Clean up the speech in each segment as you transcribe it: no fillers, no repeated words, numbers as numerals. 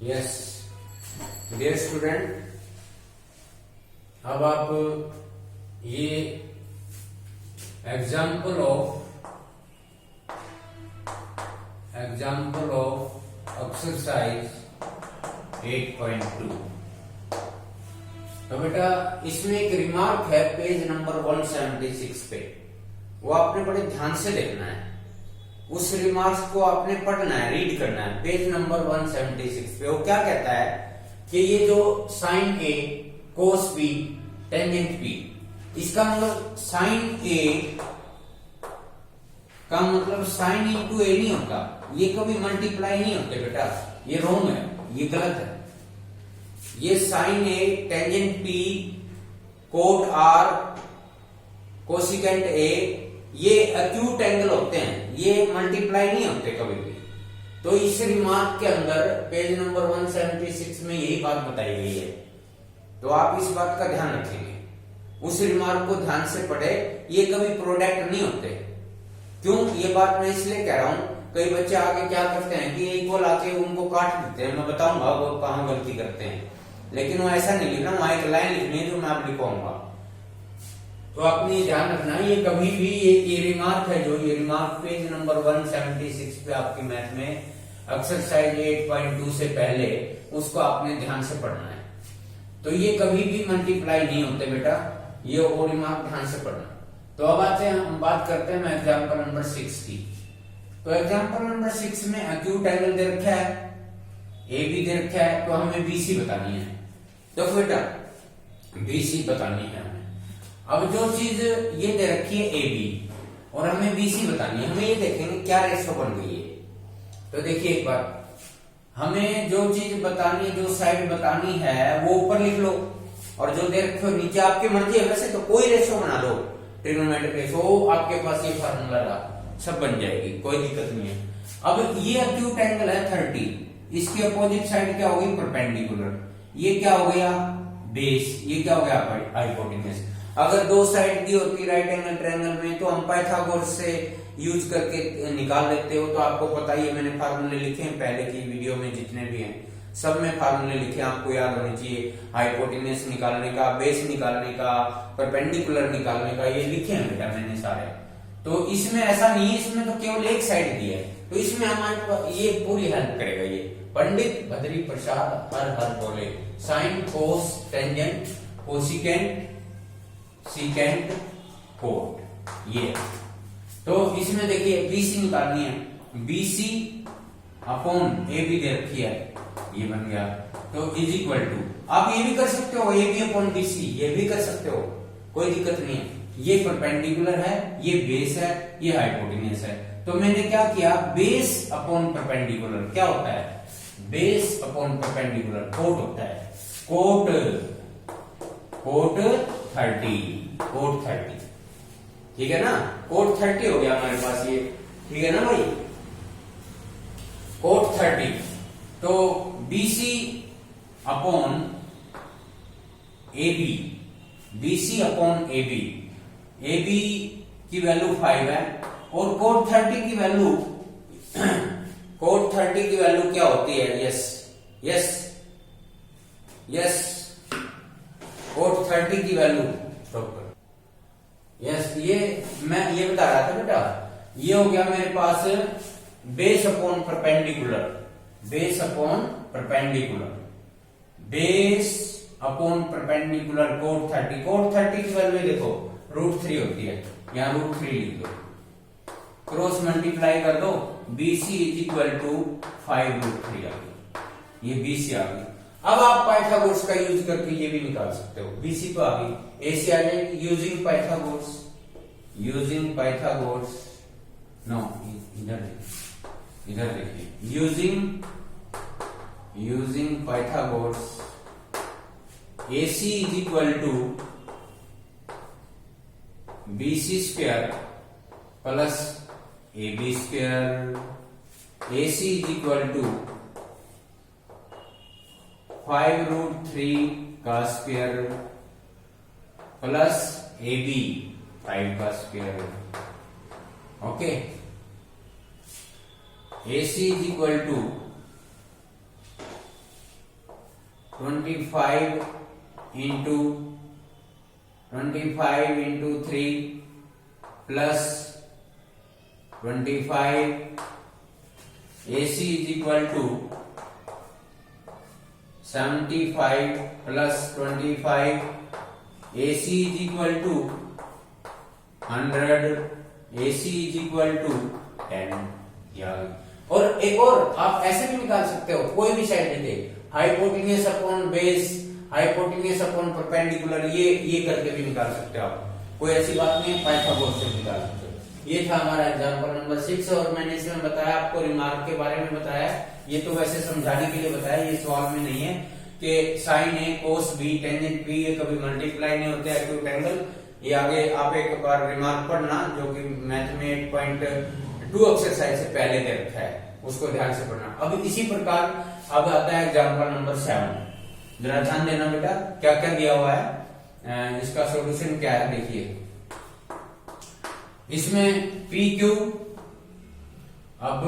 Yes dear student, अब आप ये एग्जाम्पल ऑफ एक्सरसाइज 8.2। तो बेटा इसमें एक रिमार्क है पेज नंबर 176 पे, वो आपने बड़े ध्यान से देखना है। उस रिमार्क्स को आपने पढ़ना है, रीड करना है। पेज नंबर 176 पे वो क्या कहता है कि ये जो साइन ए कोस बी टेंजेंट बी, इसका मतलब साइन ए का मतलब साइन इंटू ए नहीं होता, ये कभी मल्टीप्लाई नहीं होते बेटा, ये रॉन्ग है, ये गलत है। ये sine A tangent B cot R cosecant A, ये एक्यूट एंगल होते हैं, ये मल्टीप्लाई नहीं होते कभी भी। तो इस रिमार्क के अंदर पेज नंबर 176 में यही बात बताई गई है, तो आप इस बात का ध्यान रखेंगे, उस रिमार्क को ध्यान से पढ़े। ये कभी प्रोडक्ट नहीं होते। क्यों ये बात मैं इसलिए कह रहा हूं, कई बच्चे आगे क्या करते हैं कि इक्वल आके उनको काट देते हैं। मैं बताऊंगा वो कहां गलती करते हैं, लेकिन वो ऐसा नहीं लिखना, वहां एक लाइन लिखनी है जो मैं आप लिखवाऊंगा। तो आपने ध्यान रखना, ये कभी भी ये रिमार्क है, जो ये रिमार्क पेज नंबर 176 पे आपकी मैथ में एक्सरसाइज 8.2 से पहले उसको आपने ध्यान से पढ़ना है। तो ये कभी भी मल्टीप्लाई नहीं होते बेटा, ये वो रिमार्क ध्यान से पढ़ना। तो अब आते हैं, हम बात करते हैं एग्जाम्पल नंबर 6 की। तो एग्जाम्पल नंबर 6 में एक्यूट एंगल दे रखा है, ए बी दे रखा है, तो हमें बीसी बतानी है। तो बेटा बीसी बतानी है हमें। अब जो चीज ये दे रखी है ए बी और हमें बीसी बतानी है, हमें ये देखेंगे क्या रेशो बन गई है। तो देखिए एक बार, हमें जो चीज बतानी है, जो साइड बतानी है वो ऊपर लिख लो, और जो दे रखे हो नीचे आपकी मर्जी है। वैसे तो कोई रेशो बना लो, ट्रिग्नोमेट्रिक रेशो आपके पास ये फार्मूला रहा, सब बन जाएगी, कोई दिक्कत नहीं है। अब ये एक्यूट एंगल है 30, इसकी अपोजिट साइड क्या होगी, परपेंडिकुलर। ये क्या हो गया बेस, ये क्या हो गया हाइपोटेन्यूज। अगर दो साइड दी होती राइट एंगल ट्रायंगल में, तो हम पाइथागोरस से यूज करके निकाल लेते हो। तो आपको पता ही है, मैंने फार्मूले लिखे हैं पहले की वीडियो में, जितने भी हैं सब में फार्मूले लिखे, आपको याद होने चाहिए। हाइपोटेन्यूज निकालने का, बेस निकालने का, परपेंडिकुलर निकालने का, ये लिखे हैं बेटा मैंने सारे। तो इसमें ऐसा नहीं है, इसमें तो केवल एक साइड दी है, तो इसमें हमारे ये पूरी हेल्प करेगा। ये पंडित बद्री प्रसाद हर हर बोले, sine cos tangent cosecant secant cot, ये। तो इसमें देखिए बीसी निकालनी है, बीसी अपॉन ए बी दे रखी है, ये बन गया। तो इज इक्वल टू, आप ये भी कर सकते हो ए बी अपॉन बीसी, ये भी कर सकते हो, कोई दिक्कत नहीं है। ये परपेंडिकुलर है, ये बेस है, ये हाइपोटेन्यूज है। तो मैंने क्या किया, बेस अपॉन परपेंडिकुलर क्या होता है, बेस अपॉन परपेंडिकुलर कोट होता है, कोट 30, ठीक है ना। कोट 30 हो गया हमारे पास ये, ठीक है ना भाई, कोट 30। तो BC upon A B, BC upon A B, A B की वैल्यू 5 है, और कोट 30 की वैल्यू कोट 30 की वैल्यू क्या होती है, यस यस यस, कोट 30 की वैल्यू यस, ये मैं ये बता रहा था बेटा। ये हो गया मेरे पास base upon perpendicular, base upon perpendicular, base upon perpendicular cot 30। Cot 30 की वैल्यू देखो √3 होती है, यहां √3 लिख दो, क्रॉस मल्टीप्लाई कर दो, BC इज इक्वल टू 5√3 आ गई, ये BC आ गई। अब आप पाइथागोरस का यूज करके ये भी निकाल सकते हो, BC तो आ गई, AC आ जाएगी using Pythagoras, using Pythagoras, no इधर देखिए, using Pythagoras, AC is equal to BC square plus AB square, AC is equal to 5√3 का स्क्वायर प्लस AB 5 का square, okay. AC is equal to 25 into 3 plus 25 AC is equal to 75 plus 25 AC is equal to 100 AC is equal to 10। और एक और आप ऐसे भी निकाल सकते हो, कोई भी साइड लेते, hypotenuse upon base, hypotenuse upon perpendicular, ये करके भी निकाल सकते हो आप, कोई ऐसी बात नहीं, पाइथागोरस से निकाल सकते हो। ये था हमारा एग्जांपल नंबर 6 और मैंने इसमें बताया आपको रिमार्क के बारे में बताया, ये तो वैसे समझाने के लिए बताया, ये सवाल में नहीं है कि साइन ए कोस बी टेंजेंट बी ये कभी मल्टीप्लाई नहीं होते एक्यूट एंगल। ये आगे आप एक बार रिमार्क पढ़ना जो कि मैथ में 8.2 एक्सरसाइज से पहले दे रखा है, उसको ध्यान से पढ़ना। अब इसी प्रकार अब आता है एग्जांपल नंबर 7, जरा ध्यान देना बेटा क्या क्या दिया हुआ है, इसका सॉल्यूशन क्या है देखिए। इसमें पी क्यू, अब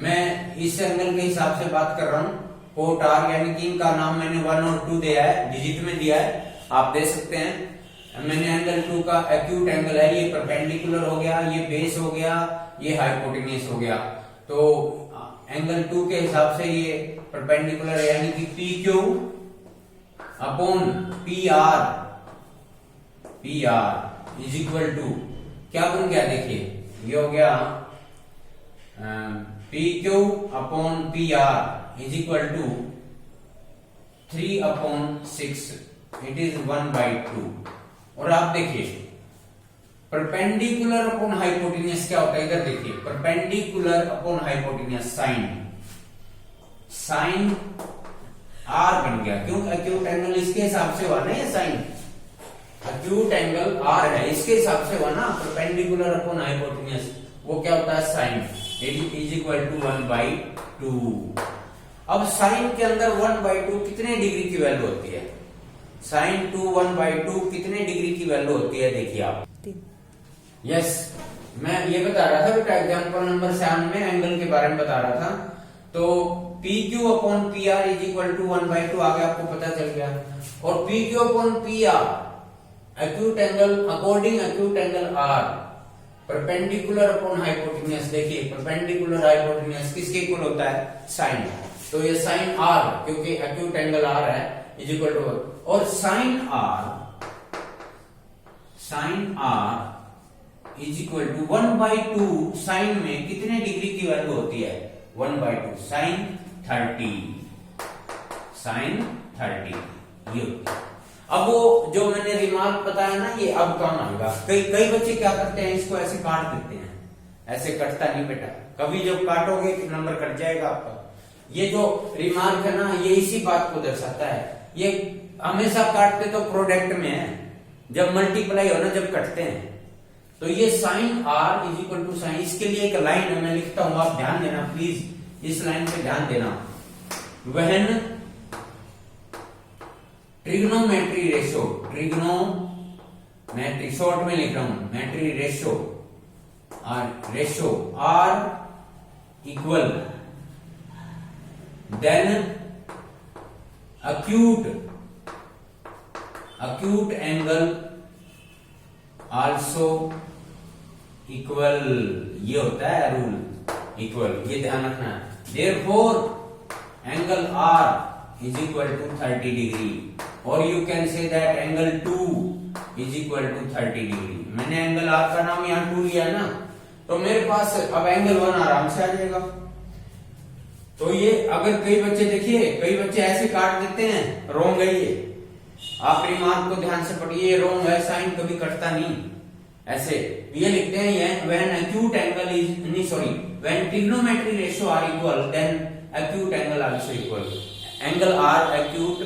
मैं इस एंगल के हिसाब से बात कर रहा हूं, कोट आर यानी कि इनका नाम मैंने 1 और 2 दिया है, डिजिट में दिया है, आप दे सकते हैं। मैंने एंगल 2 का एक्यूट एंगल है, ये परपेंडिकुलर हो गया, ये बेस हो गया, ये हाइपोटेन्यूज हो गया, तो एंगल 2 के हिसाब से ये परपेंडिकुलर यानी कि P Q upon P R is equal to क्या बन गया देखिए, ये हो गया P Q upon P R is equal to 3/6, it is 1/2। और आप देखिए परपेंडिकुलर अपॉन हाइपोटेन्यूज क्या होता है, इधर देखिए perpendicular upon hypotenuse sine R बन गया, क्यों एक्यूट एंगल इसके हिसाब से हुआ ना, ये साइन एक्यूट एंगल आर है इसके हिसाब से हुआ ना, परपेंडिकुलर अपॉन हाइपोटेन्यूज वो क्या होता है साइन इज इक्वल टू 1/2। अब साइन के अंदर 1/2 कितने डिग्री की वैल्यू होती है, साइन 1/2 कितने डिग्री की वैल्यू होती है देखिए आप। यस मैं ये बता रहा था बेटा एग्जांपल नंबर 7 में एंगल के बारे में बता रहा था, तो P Q upon P R is equal to 1/2 आगे आपको पता चल गया। और P Q upon P R acute angle according acute angle R perpendicular upon hypotenuse, देखिए परपेंडिकुलर हाइपोटेन्यूज किसके इक्वल होता है साइन, तो ये साइन आर क्योंकि एक्यूट एंगल आर है इज इक्वल टू, और sine R is equal to 1/2 sine में कितने डिग्री की वैल्यू होती है 1/2 साइन 30 ये होती है। अब वो जो मैंने रिमार्क बताया ना ये अब काम आएगा, कई बच्चे क्या करते हैं इसको ऐसे काट देते हैं, ऐसे कटता नहीं बेटा, कभी जब काटोगे नंबर कट जाएगा आपका। ये जो रिमार्क है ना ये इसी बात को दर्शाता है, ये हमेशा काटते तो प्रोडक्ट में है, जब मल्टीप्लाई हो ना जब कटते हैं, तो ये sine R is equal to sine, इसके लिए एक लाइन है मैं लिखता हूं, आप ध्यान देना प्लीज, इस लाइन पे ध्यान देना। When trigonometry ratio, trigonometry short में लिख रहा हूं, मेट्री ratio are equal then acute angle also equal, ये होता है रूल इक्वल, ये ध्यान रखना है। Therefore angle R is equal to 30 degree or you can say that angle 2 is equal to 30 degree। मैंने एंगल R का नाम यहाँ 2 लिया ना, तो मेरे पास अब एंगल 1 आराम से आ जाएगा। तो ये अगर कई बच्चे देखिए कई बच्चे ऐसे काट देते हैं, रोंग है ये, आप रिमार्क को ध्यान से पढ़िए, रोंग है, साइन कभी कटता नहीं, ऐसे ये लिखते हैं व्हेन एक्यूट एंगल इज नहीं sorry when trigonometry ratio are equal then acute angle also equal, angle R acute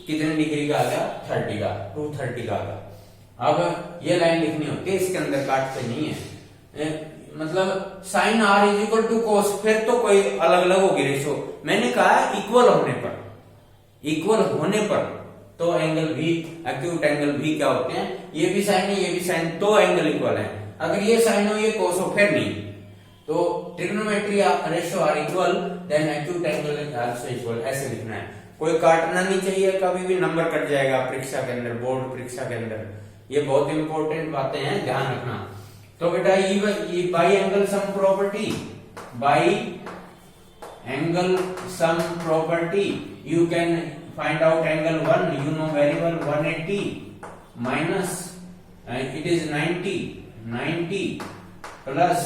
कितने डिग्री का आ गया 30 का 230 का आ गया। अब ये लाइन लिखनी होती है, इसके अंदर काटते नहीं है, मतलब sine R is equal to cos, फिर तो कोई अलग अलग होगी रेशो, मैंने कहा इक्वल होने पर तो एंगल भी एक्यूट एंगल भी क्या होते हैं, ये भी साइन है ये भी साइन, तो एंगल इक्वल है। अगर ये साइन हो ये कोस हो फिर नहीं, तो trigonometry ratio are equal then acute angle is also equal, ऐसे लिखना है। कोई काटना नहीं चाहिए, कभी भी नंबर कट जाएगा परीक्षा के अंदर, बोर्ड परीक्षा के अंदर। ये बहुत इंपॉर्टेंट बातें हैं, ध्यान रखना। तो बेटा ये by angle sum property, by angle sum property you can find out angle 1, you know very well 180 minus it is 90 plus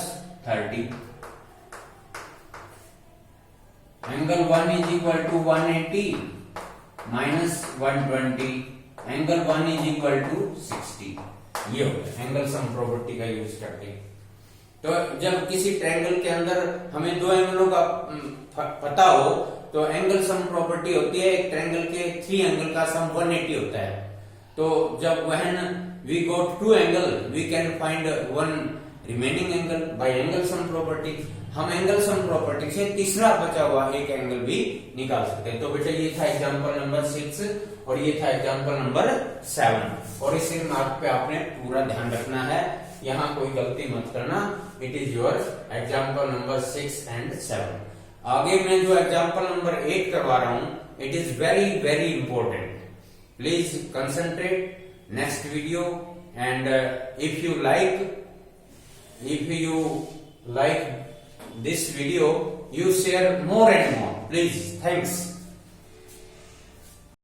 30। Angle 1 is equal to 180 minus 120, angle 1 is equal to 60। ये हो गया एंगल सम प्रॉपर्टी का use करके। तो जब किसी triangle के अंदर हमें दो एंगलों का पता हो तो एंगल सम प्रॉपर्टी होती है, एक ट्रायंगल के 3 एंगल का सम 180 होता है। तो जब when we got 2 angle we can find 1 remaining angle by angle sum property. हम एंगल सम प्रॉपर्टी से तीसरा बचा हुआ एक एंगल भी निकाल सकते हैं। तो बेटा ये था एग्जांपल नंबर 6 और ये था एग्जांपल नंबर 7। और इस मार्क पे आपने पूरा ध्यान रखना है, यहाँ कोई गलती मत करना। It is your example number 6 and 7। आगे मैं जो एग्जांपल नंबर 8 करवा रहा हूं, it is very very important. Please concentrate next video and if you like this video, you share more and more, please. Thanks.